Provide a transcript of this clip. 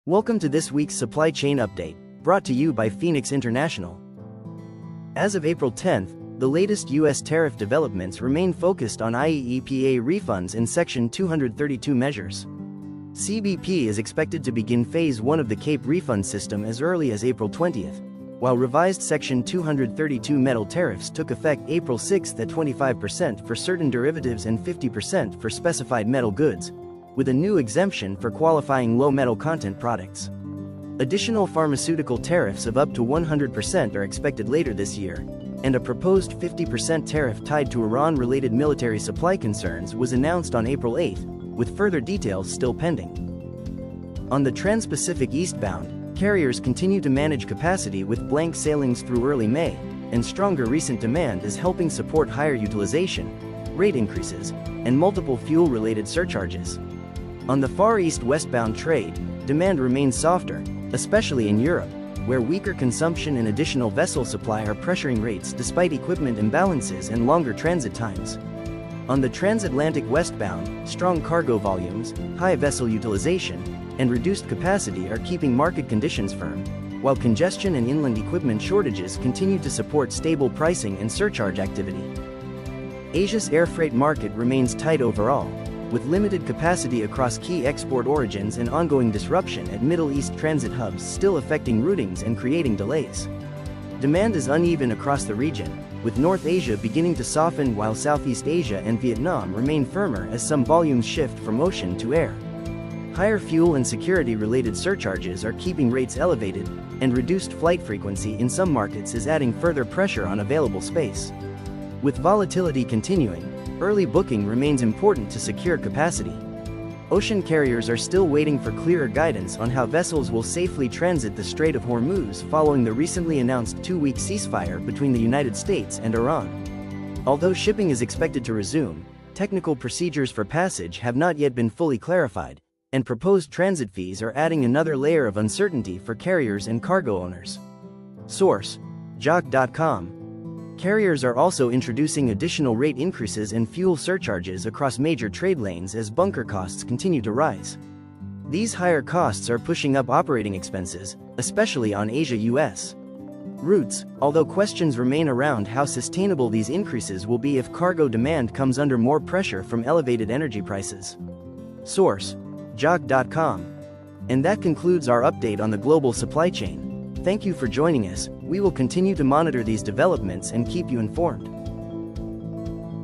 Welcome to this week's supply chain update, brought to you by Phoenix International. As of April 10th, the latest U.S. tariff developments remain focused on IEEPA refunds and Section 232 measures. CBP is expected to begin Phase 1 of the CAPE refund system as early as April 20th, while revised Section 232 metal tariffs took effect April 6th at 25% for certain derivatives and 50% for specified metal goods, with a new exemption for qualifying low metal content products. Additional pharmaceutical tariffs of up to 100% are expected later this year, and a proposed 50% tariff tied to Iran-related military supply concerns was announced on April 8th, with further details still pending. On the Trans-Pacific eastbound, carriers continue to manage capacity with blank sailings through early May, and stronger recent demand is helping support higher utilization, rate increases, and multiple fuel-related surcharges. On the Far East westbound trade, demand remains softer, especially in Europe, where weaker consumption and additional vessel supply are pressuring rates despite equipment imbalances and longer transit times. On the transatlantic westbound, strong cargo volumes, high vessel utilization, and reduced capacity are keeping market conditions firm, while congestion and inland equipment shortages continue to support stable pricing and surcharge activity. Asia's air freight market remains tight overall, with limited capacity across key export origins and ongoing disruption at Middle East transit hubs still affecting routings and creating delays. Demand is uneven across the region, with North Asia beginning to soften while Southeast Asia and Vietnam remain firmer as some volumes shift from ocean to air. Higher fuel and security-related surcharges are keeping rates elevated, and reduced flight frequency in some markets is adding further pressure on available space. With volatility continuing, early booking remains important to secure capacity. Ocean carriers are still waiting for clearer guidance on how vessels will safely transit the Strait of Hormuz following the recently announced 2-week ceasefire between the United States and Iran. Although shipping is expected to resume, technical procedures for passage have not yet been fully clarified, and proposed transit fees are adding another layer of uncertainty for carriers and cargo owners. Source: JOC.com. Carriers are also introducing additional rate increases and fuel surcharges across major trade lanes as bunker costs continue to rise. These higher costs are pushing up operating expenses, especially on Asia-US routes, although questions remain around how sustainable these increases will be if cargo demand comes under more pressure from elevated energy prices. Source: JOC.com. And that concludes our update on the global supply chain. Thank you for joining us. We will continue to monitor these developments and keep you informed.